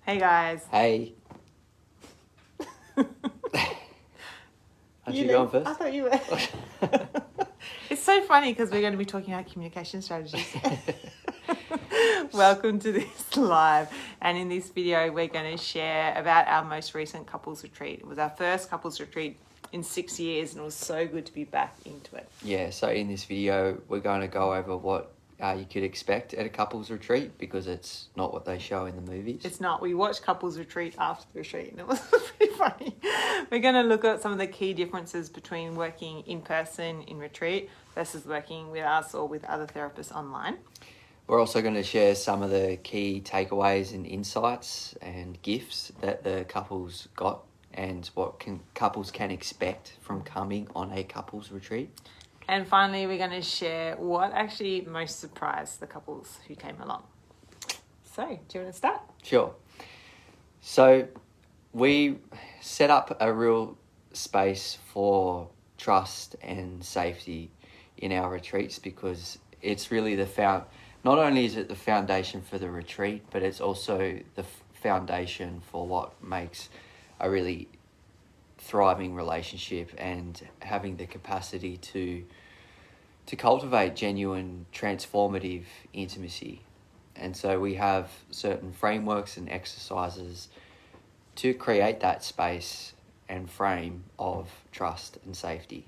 Hey guys. Hey. Aren't you going first? I thought you were. It's so funny because we're going to be talking about communication strategies. Welcome to this live. And in this video, we're going to share about our most recent couples retreat. It was our first couples retreat in 6 years, and it was so good to be back into it. Yeah, so in this video, we're going to go over what you could expect at a couples retreat, because it's not what they show in the movies. It's not. We watched couples retreat after the retreat, and it was pretty funny. We're going to look at some of the key differences between working in person in retreat versus working with us or with other therapists online. We're also going to share some of the key takeaways and insights and gifts that the couples got and what couples can expect from coming on a couples retreat. And finally, we're going to share what actually most surprised the couples who came along. So, do you want to start? Sure. So we set up a real space for trust and safety in our retreats, because it's really not only is it the foundation for the retreat, but it's also the foundation for what makes a really thriving relationship and having the capacity to cultivate genuine transformative intimacy. And so we have certain frameworks and exercises to create that space and frame of trust and safety.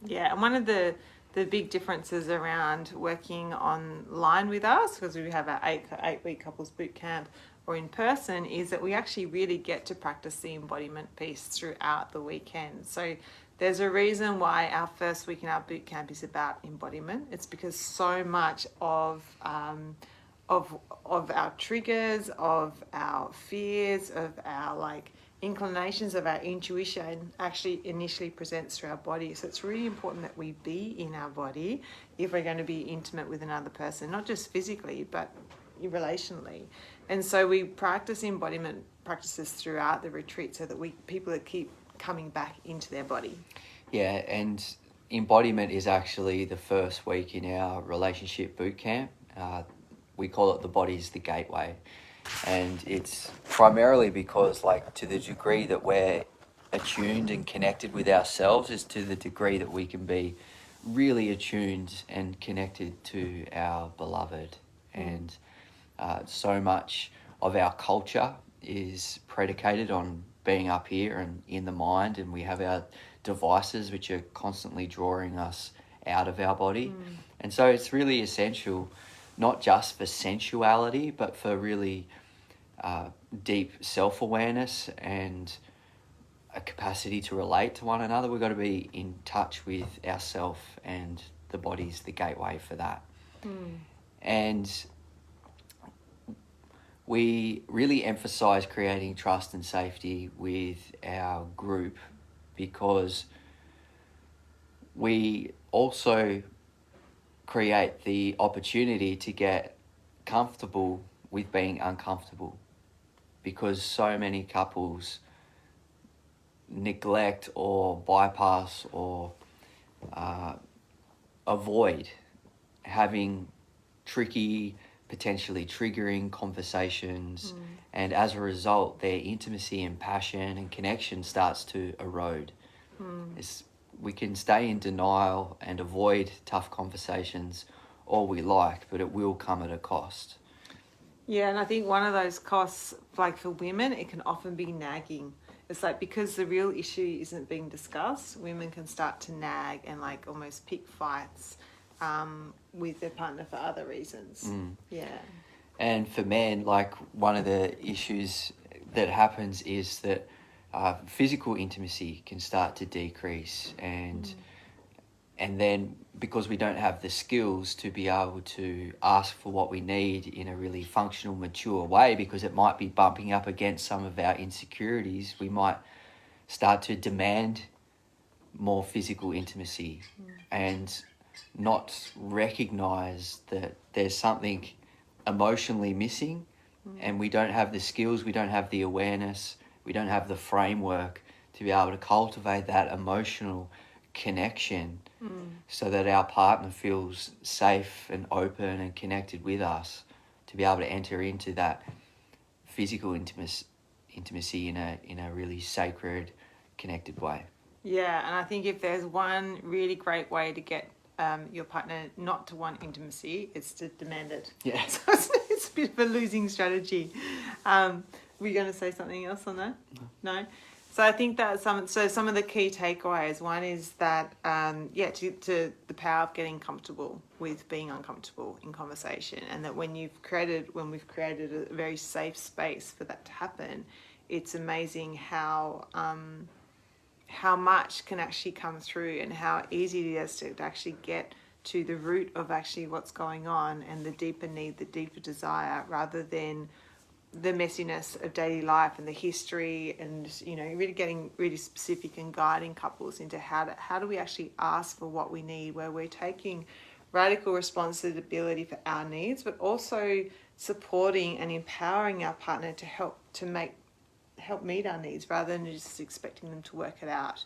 Yeah, and one of the big differences around working online with us, because we have our eight-week couples boot camp, or in person, is that we actually really get to practice the embodiment piece throughout the weekend. So there's a reason why our first week in our boot camp is about embodiment. It's because so much of our triggers, of our fears, of our inclinations, of our intuition actually initially presents through our body. So it's really important that we be in our body if we're going to be intimate with another person, not just physically, but relationally. And so we practice embodiment practices throughout the retreat so that people keep coming back into their body. Yeah, and embodiment is actually the first week in our relationship boot camp. We call it the body's the gateway. And it's primarily because, to the degree that we're attuned and connected with ourselves is to the degree that we can be really attuned and connected to our beloved. And so much of our culture is predicated on being up here and in the mind, and we have our devices which are constantly drawing us out of our body. And so it's really essential, not just for sensuality, but for really deep self-awareness and a capacity to relate to one another. We've got to be in touch with ourselves, and the body's the gateway for that. And we really emphasize creating trust and safety with our group, because we also create the opportunity to get comfortable with being uncomfortable, because so many couples neglect or bypass or avoid having tricky, potentially triggering conversations, and as a result their intimacy and passion and connection starts to erode. We can stay in denial and avoid tough conversations all we like, but it will come at a cost. Yeah, and I think one of those costs, for women, it can often be nagging. It's because the real issue isn't being discussed, women can start to nag and almost pick fights with their partner for other reasons. Yeah. And for men, one of the issues that happens is that physical intimacy can start to decrease, and then because we don't have the skills to be able to ask for what we need in a really functional, mature way, because it might be bumping up against some of our insecurities, we might start to demand more physical intimacy and not recognize that there's something emotionally missing, and we don't have the skills, we don't have the awareness, we don't have the framework to be able to cultivate that emotional connection so that our partner feels safe and open and connected with us, to be able to enter into that physical intimacy in a really sacred, connected way. Yeah, and I think if there's one really great way to get your partner not to want intimacy, it's to demand it. Yeah. So it's a bit of a losing strategy. Were you going to say something else on that? No? So I think that some of the key takeaways, one is that, to the power of getting comfortable with being uncomfortable in conversation, and that when we've created a very safe space for that to happen, it's amazing how much can actually come through and how easy it is to actually get to the root of actually what's going on and the deeper need, the deeper desire, rather than the messiness of daily life and the history, and really getting really specific and guiding couples into how do we actually ask for what we need, where we're taking radical responsibility for our needs, but also supporting and empowering our partner to help meet our needs rather than just expecting them to work it out.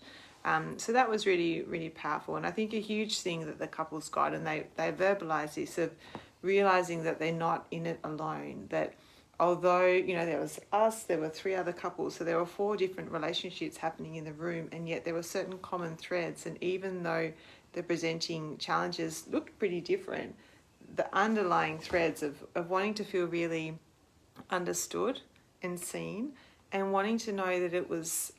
So that was really, really powerful. And I think a huge thing that the couples got, and they verbalized this, of realizing that they're not in it alone, that although, there was us, there were 3 other couples, so there were 4 different relationships happening in the room, and yet there were certain common threads. And even though the presenting challenges looked pretty different, the underlying threads of wanting to feel really understood and seen, and wanting to know that it was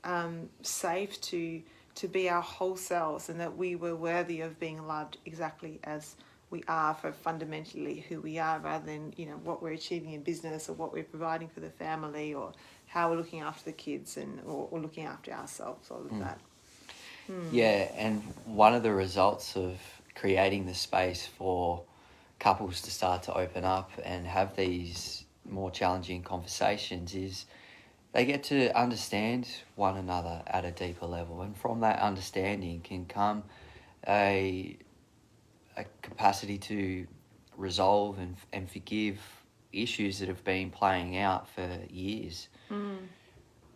safe to be our whole selves, and that we were worthy of being loved exactly as we are, for fundamentally who we are, rather than what we're achieving in business, or what we're providing for the family, or how we're looking after the kids, or looking after ourselves, all of that. Yeah, and one of the results of creating the space for couples to start to open up and have these more challenging conversations is they get to understand one another at a deeper level, and from that understanding can come a capacity to resolve and forgive issues that have been playing out for years.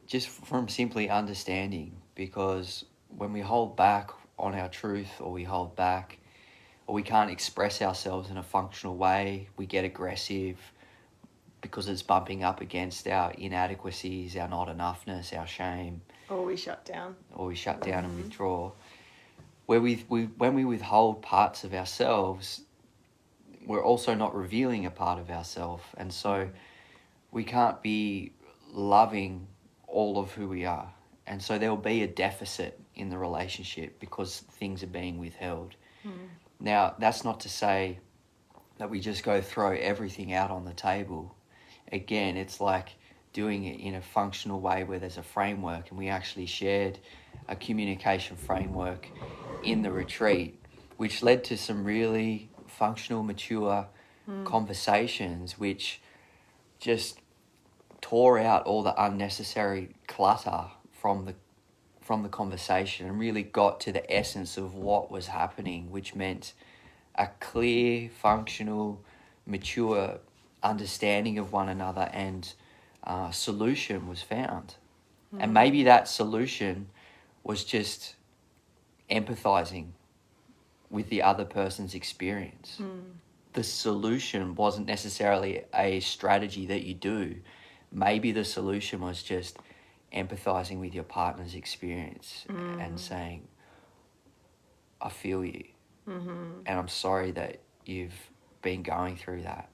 Just from simply understanding, because when we hold back on our truth, or we hold back, or we can't express ourselves in a functional way, we get aggressive because it's bumping up against our inadequacies, our not enoughness, our shame. Or we shut down. And withdraw. When we withhold parts of ourselves, we're also not revealing a part of ourselves. And so we can't be loving all of who we are. And so there will be a deficit in the relationship because things are being withheld. Now, that's not to say that we just go throw everything out on the table. Again, it's like doing it in a functional way where there's a framework, and we actually shared a communication framework in the retreat, which led to some really functional, mature conversations, which just tore out all the unnecessary clutter from the conversation, and really got to the essence of what was happening, which meant a clear, functional, mature understanding of one another, and solution was found. And maybe that solution was just empathizing with the other person's experience. The solution wasn't necessarily a strategy that you do. Maybe the solution was just empathizing with your partner's experience and saying, I feel you. And I'm sorry that you've been going through that.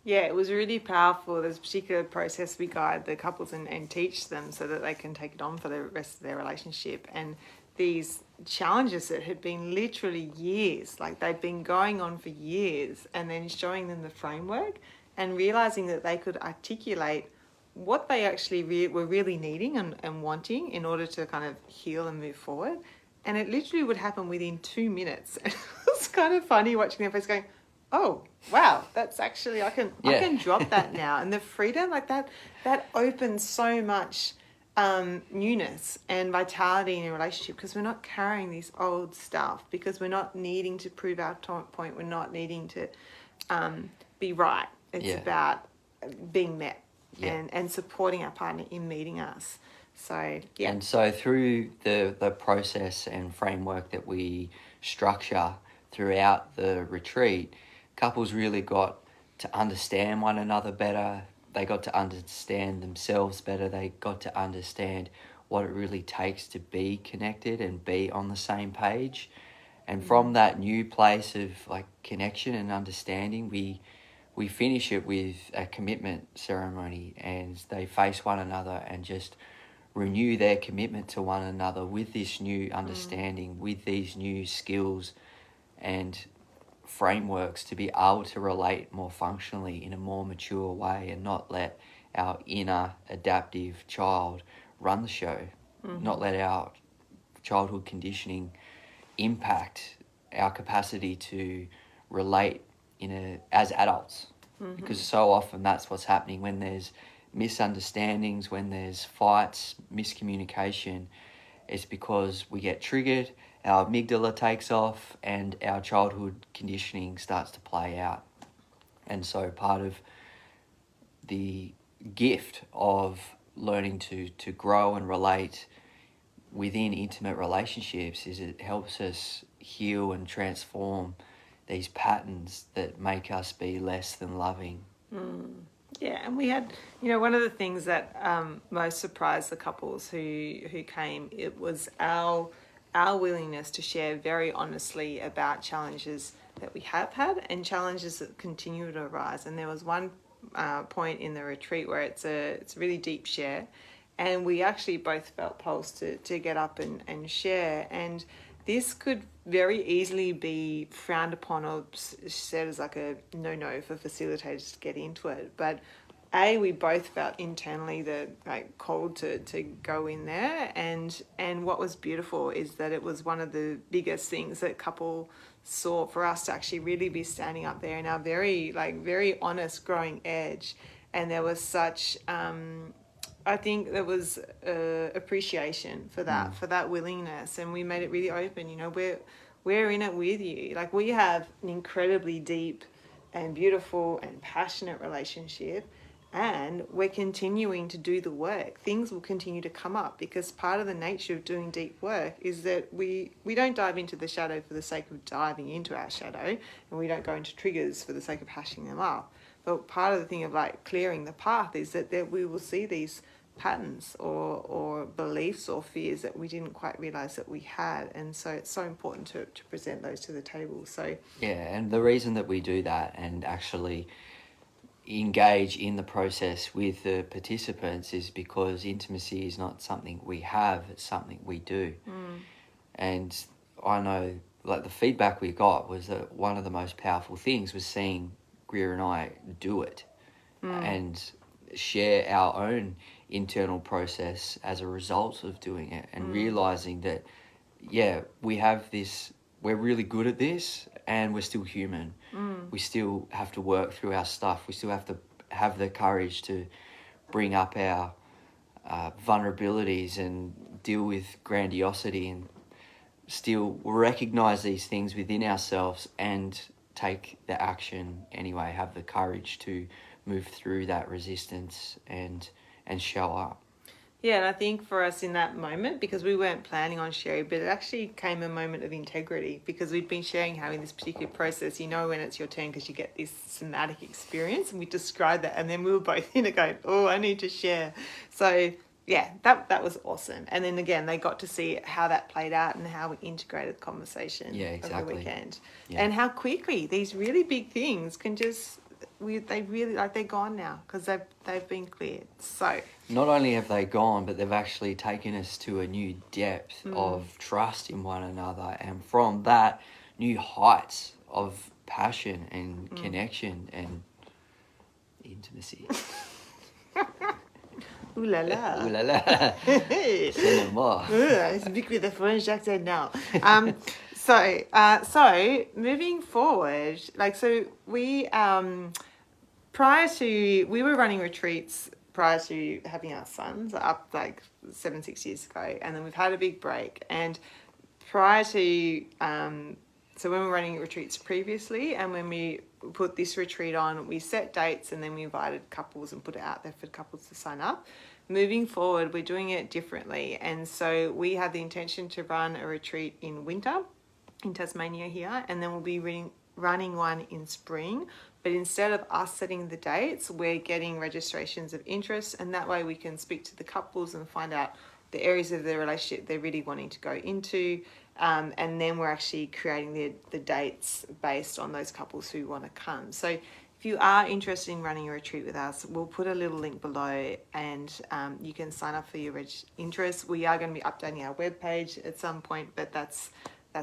Yeah, it was really powerful. There's a particular process we guide the couples and teach them so that they can take it on for the rest of their relationship. And these challenges that had been literally years, like they'd been going on for years, and then showing them the framework and realizing that they could articulate what they actually were really needing and wanting in order to kind of heal and move forward. And it literally would happen within 2 minutes. And it was kind of funny watching their face going, oh, wow, that's actually, I can drop that now. And the freedom, like that opens so much newness and vitality in a relationship, because we're not carrying this old stuff, because we're not needing to prove our point. We're not needing to be right. It's about being met and supporting our partner in meeting us. So, yeah. And so through the process and framework that we structure throughout the retreat, couples really got to understand one another better. they got to understand themselves better. They got to understand what it really takes to be connected and be on the same page. And from that new place of like connection and understanding, we finish it with a commitment ceremony, and they face one another and just renew their commitment to one another with this new understanding, with these new skills and frameworks to be able to relate more functionally in a more mature way, and not let our inner adaptive child run the show, not let our childhood conditioning impact our capacity to relate as adults. Because so often that's what's happening when there's misunderstandings, when there's fights, miscommunication. It's because we get triggered, our amygdala takes off, and our childhood conditioning starts to play out. And so part of the gift of learning to grow and relate within intimate relationships is it helps us heal and transform these patterns that make us be less than loving. Yeah, and we had, one of the things that most surprised the couples who came, it was our willingness to share very honestly about challenges that we have had and challenges that continue to arise. And there was one point in the retreat where it's a really deep share, and we actually both felt pulsed to get up and share. And this could very easily be frowned upon or said as like a no for facilitators to get into it. But we both felt internally the called to go in there, and what was beautiful is that it was one of the biggest things that couple saw for us to actually really be standing up there in our very honest growing edge. And there was such I think there was appreciation for that willingness, and we made it really open. We're in it with you. Like, we have an incredibly deep and beautiful and passionate relationship, and we're continuing to do the work. Things will continue to come up because part of the nature of doing deep work is that we don't dive into the shadow for the sake of diving into our shadow, and we don't go into triggers for the sake of hashing them up. But part of the thing of clearing the path is that we will see these patterns or beliefs or fears that we didn't quite realize that we had. And so it's so important to present those to the table. So yeah, and the reason that we do that and actually engage in the process with the participants is because intimacy is not something we have, it's something we do. And I know the feedback we got was that one of the most powerful things was seeing Greer and I do it and share our own internal process as a result of doing it, and realizing that we have this, we're really good at this, and we're still human. We still have to work through our stuff. We still have to have the courage to bring up our vulnerabilities and deal with grandiosity, and still recognize these things within ourselves and take the action anyway, have the courage to move through that resistance and show up. Yeah, and I think for us in that moment, because we weren't planning on sharing, but it actually came a moment of integrity, because we'd been sharing how in this particular process, when it's your turn because you get this somatic experience, and we described that, and then we were both in it going, oh, I need to share. So yeah, that was awesome. And then again, they got to see how that played out and how we integrated the conversation over the weekend. Yeah. And how quickly these really big things can just... they really they're gone now because they've been cleared. So not only have they gone, but they've actually taken us to a new depth of trust in one another, and from that, new heights of passion and connection and intimacy. Ooh la la. Ooh la la. Say no more. I speak with a French accent now. So moving forward, we we were running retreats prior to having our sons up 6 years ago, and then we've had a big break. And prior to so when we were running retreats previously, and when we put this retreat on, we set dates and then we invited couples and put it out there for couples to sign up. Moving forward, we're doing it differently, and so we have the intention to run a retreat in winter in Tasmania here, and then we'll be running one in spring, But instead of us setting the dates, we're getting registrations of interest, and that way we can speak to the couples and find out the areas of their relationship they're really wanting to go into. And then we're actually creating the dates based on those couples who want to come. So if you are interested in running a retreat with us, we'll put a little link below, and you can sign up for your interest. We are going to be updating our webpage at some point, but that's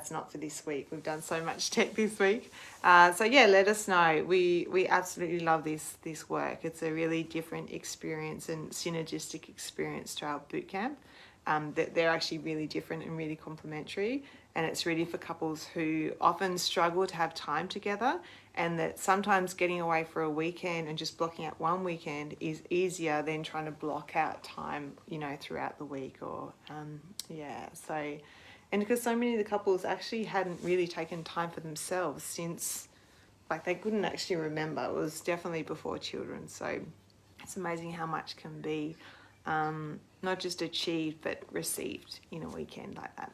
not for this week. We've done so much tech this week. So yeah, let us know. We absolutely love this work. It's a really different experience and synergistic experience to our boot camp. That they're actually really different and really complementary, and it's really for couples who often struggle to have time together, and that sometimes getting away for a weekend and just blocking out one weekend is easier than trying to block out time, throughout the week or so. And because so many of the couples actually hadn't really taken time for themselves since, they couldn't actually remember. It was definitely before children. So it's amazing how much can be not just achieved but received in a weekend like that.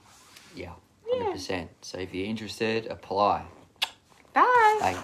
Yeah, 100%. So if you're interested, apply. Bye. Bye.